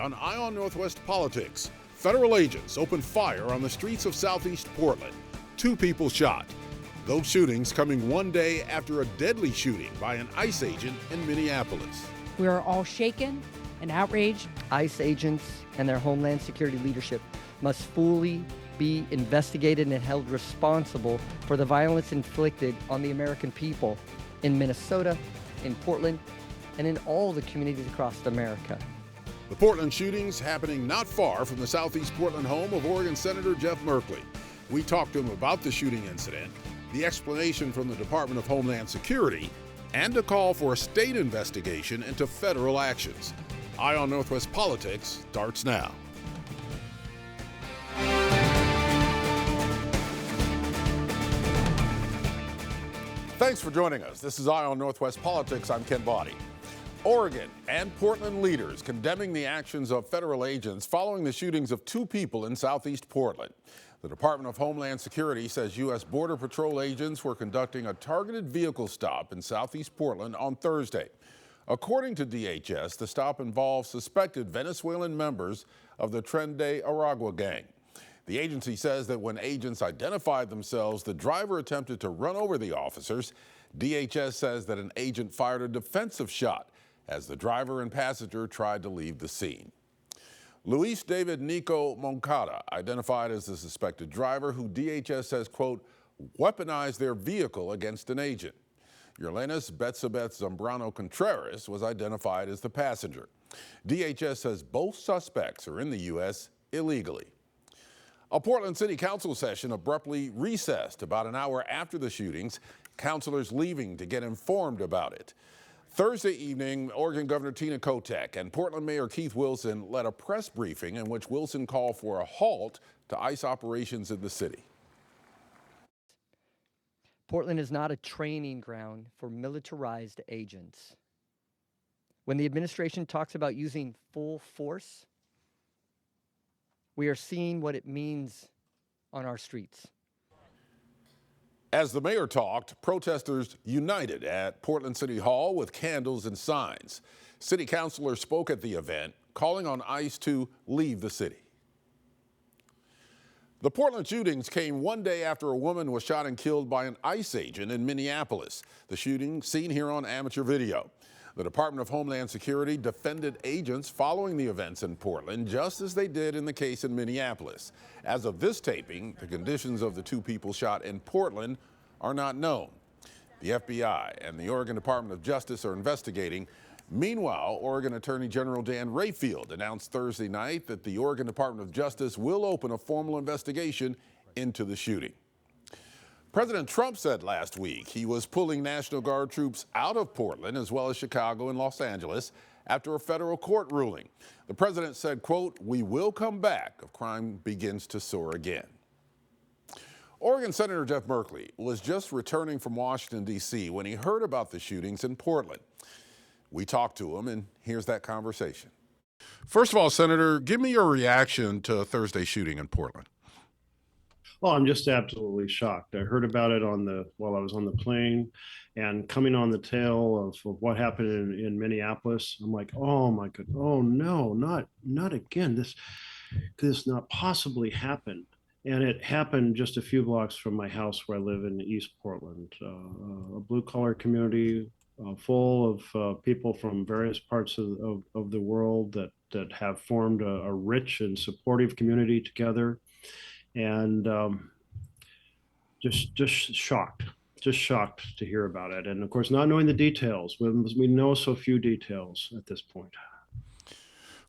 on Eye on Northwest Politics. Federal agents opened fire on the streets of southeast Portland. 2 people shot. Those shootings coming one day after a deadly shooting by an ICE agent in Minneapolis. We are all shaken and outraged. ICE agents and their Homeland Security leadership must fully be investigated and held responsible for the violence inflicted on the American people in Minnesota, in Portland, and in all the communities across America. The Portland shootings happening not far from the southeast Portland home of Oregon Senator Jeff Merkley. We talked to him about the shooting incident, the explanation from the Department of Homeland Security, and a call for a state investigation into federal actions. Eye on Northwest Politics starts now. Thanks for joining us. This is Eye on Northwest Politics. I'm Ken Body. Oregon and Portland leaders condemning the actions of federal agents following the shootings of 2 people in southeast Portland. The Department of Homeland Security says U.S. Border Patrol agents were conducting a targeted vehicle stop in southeast Portland on Thursday. According to DHS, the stop involved suspected Venezuelan members of the Tren de Aragua gang. The agency says that when agents identified themselves, the driver attempted to run over the officers. DHS says that an agent fired a defensive shot as the driver and passenger tried to leave the scene. Luis David Nico Moncada, identified as the suspected driver, who DHS says, quote, weaponized their vehicle against an agent. Yerlenis Betsabeth Zambrano Contreras was identified as the passenger. DHS says both suspects are in the U.S. illegally. A Portland City Council session abruptly recessed about an hour after the shootings, councilors leaving to get informed about it. Thursday evening, Oregon Governor Tina Kotek and Portland Mayor Keith Wilson led a press briefing in which Wilson called for a halt to ICE operations in the city. Portland is not a training ground for militarized agents. When the administration talks about using full force, we are seeing what it means on our streets. As the mayor talked, protesters united at Portland City Hall with candles and signs. City councilors spoke at the event, calling on ICE to leave the city. The Portland shootings came one day after a woman was shot and killed by an ICE agent in Minneapolis. The shooting seen here on amateur video. The Department of Homeland Security defended agents following the events in Portland, just as they did in the case in Minneapolis. As of this taping, the conditions of the 2 people shot in Portland are not known. The FBI and the Oregon Department of Justice are investigating. Meanwhile, Oregon Attorney General Dan Rayfield announced Thursday night that the Oregon Department of Justice will open a formal investigation into the shooting. President Trump said last week he was pulling National Guard troops out of Portland as well as Chicago and Los Angeles after a federal court ruling. The president said, quote, we will come back if crime begins to soar again. Oregon Senator Jeff Merkley was just returning from Washington, D.C. when he heard about the shootings in Portland. We talked to him, and here's that conversation. First of all, Senator, give me your reaction to Thursday's shooting in Portland. Well, I'm just absolutely shocked. I heard about it while I was on the plane, and coming on the tail of what happened in Minneapolis. I'm like, oh my God, oh no, not again. This could not possibly happen. And it happened just a few blocks from my house where I live in East Portland, a blue-collar community full of people from various parts of the world that have formed a rich and supportive community together. And just shocked to hear about it. And of course, not knowing the details. We know so few details at this point.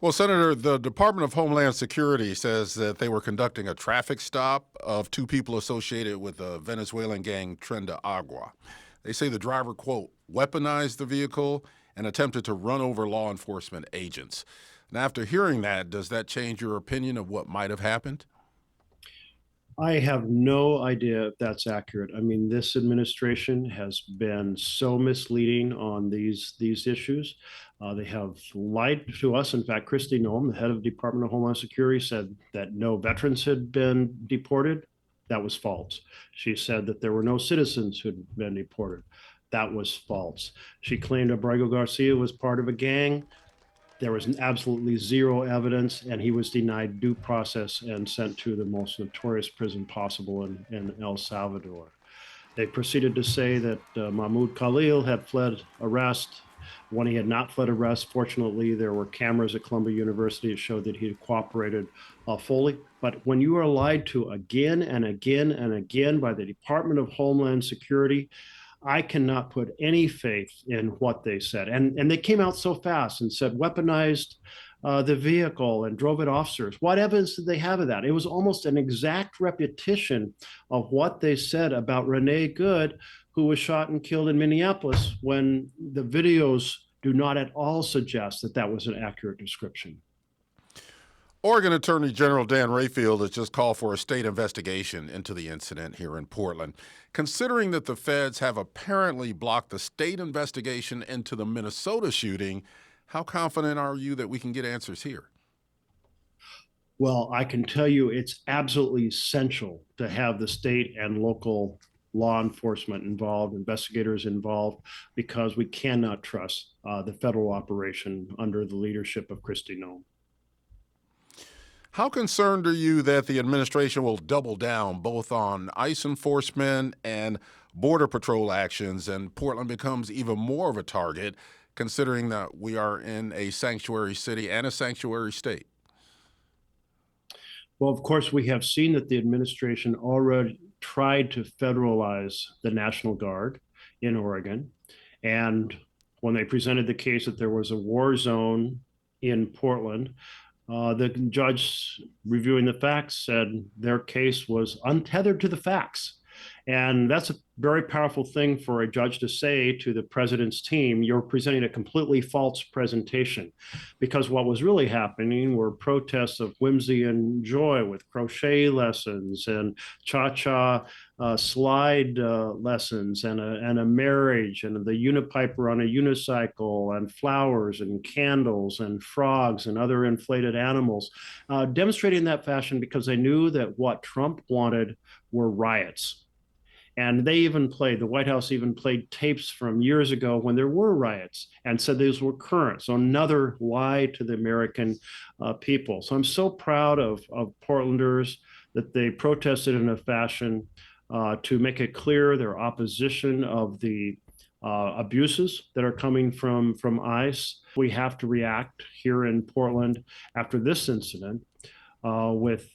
Well, Senator, the Department of Homeland Security says that they were conducting a traffic stop of 2 people associated with the Venezuelan gang Tren de Agua. They say the driver, quote, weaponized the vehicle and attempted to run over law enforcement agents. And after hearing that, does that change your opinion of what might have happened? I have no idea if that's accurate. I mean, this administration has been so misleading on these issues. They have lied to us. In fact, Kristi Noem, the head of the Department of Homeland Security, said that no veterans had been deported. That was false. She said that there were no citizens who had been deported. That was false. She claimed Abrego Garcia was part of a gang. There was absolutely zero evidence, and he was denied due process and sent to the most notorious prison possible in El Salvador. They proceeded to say that Mahmoud Khalil had fled arrest when he had not fled arrest. Fortunately, there were cameras at Columbia University that showed that he had cooperated fully. But when you are lied to again and again and again by the Department of Homeland Security, I cannot put any faith in what they said. And they came out so fast and said weaponized the vehicle and drove at officers. What evidence did they have of that? It was almost an exact repetition of what they said about Renee Good, who was shot and killed in Minneapolis, when the videos do not at all suggest that that was an accurate description. Oregon Attorney General Dan Rayfield has just called for a state investigation into the incident here in Portland. Considering that the feds have apparently blocked the state investigation into the Minnesota shooting, how confident are you that we can get answers here? Well, I can tell you it's absolutely essential to have the state and local law enforcement involved, investigators involved, because we cannot trust the federal operation under the leadership of Kristi Noem. How concerned are you that the administration will double down both on ICE enforcement and Border Patrol actions, and Portland becomes even more of a target, considering that we are in a sanctuary city and a sanctuary state? Well, of course, we have seen that the administration already tried to federalize the National Guard in Oregon. And when they presented the case that there was a war zone in Portland, the judge reviewing the facts said their case was untethered to the facts. And that's a very powerful thing for a judge to say to the president's team. You're presenting a completely false presentation, because what was really happening were protests of whimsy and joy with crochet lessons and cha-cha slide lessons and a marriage and the unipiper on a unicycle and flowers and candles and frogs and other inflated animals, demonstrating in that fashion because they knew that what Trump wanted were riots. And they even played, the White House even played tapes from years ago when there were riots and said those were current. So another lie to the American people. So I'm so proud of Portlanders that they protested in a fashion to make it clear their opposition of the abuses that are coming from ICE. We have to react here in Portland after this incident with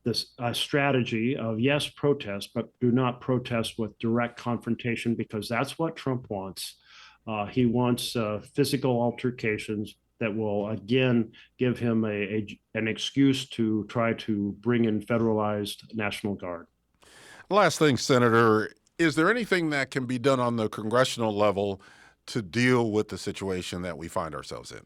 this strategy of, yes, protest, but do not protest with direct confrontation, because that's what Trump wants. He wants physical altercations that will, again, give him an excuse to try to bring in federalized National Guard. Last thing, Senator, is there anything that can be done on the congressional level to deal with the situation that we find ourselves in?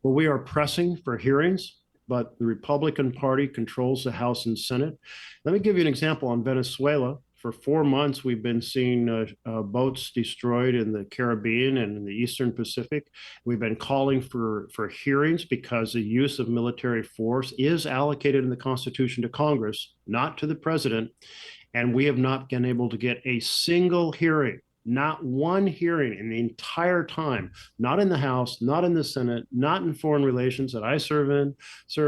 Well, we are pressing for hearings, but the Republican Party controls the House and Senate. Let me give you an example on Venezuela. For 4 months, we've been seeing boats destroyed in the Caribbean and in the Eastern Pacific. We've been calling for hearings because the use of military force is allocated in the Constitution to Congress, not to the president. And we have not been able to get a single hearing. Not one hearing in the entire time, not in the House, not in the Senate, not in foreign relations that I serve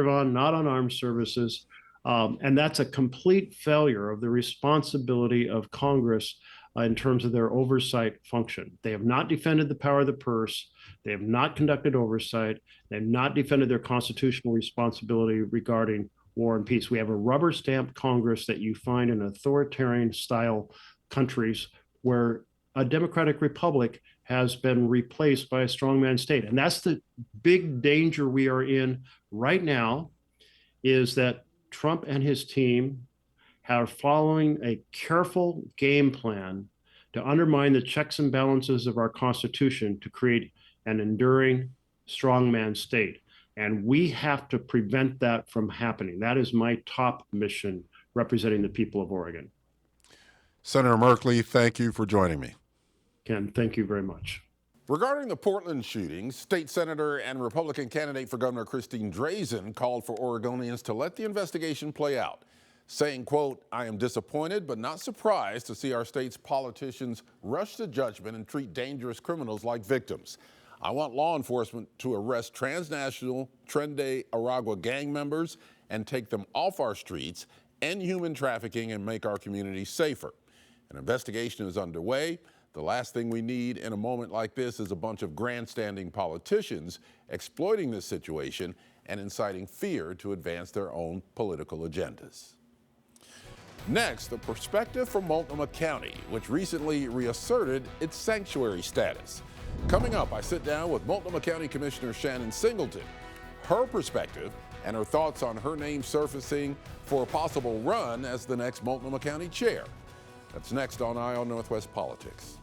on, not on armed services. And that's a complete failure of the responsibility of Congress in terms of their oversight function. They have not defended the power of the purse. They have not conducted oversight. They have not defended their constitutional responsibility regarding war and peace. We have a rubber stamped Congress that you find in authoritarian style countries where a democratic republic has been replaced by a strongman state. And that's the big danger we are in right now, is that Trump and his team are following a careful game plan to undermine the checks and balances of our Constitution to create an enduring strongman state. And we have to prevent that from happening. That is my top mission representing the people of Oregon. Senator Merkley, thank you for joining me. Ken, thank you very much. Regarding the Portland shootings, State Senator and Republican candidate for Governor Christine Drazan called for Oregonians to let the investigation play out, saying, quote, "I am disappointed but not surprised to see our state's politicians rush to judgment and treat dangerous criminals like victims. I want law enforcement to arrest transnational Tren Aragua gang members and take them off our streets, end human trafficking, and make our communities safer. An investigation is underway. The last thing we need in a moment like this is a bunch of grandstanding politicians exploiting this situation and inciting fear to advance their own political agendas. Next, a perspective from Multnomah County, which recently reasserted its sanctuary status. Coming up, I sit down with Multnomah County Commissioner Shannon Singleton, her perspective and her thoughts on her name surfacing for a possible run as the next Multnomah County chair. That's next on Eye on Northwest Politics.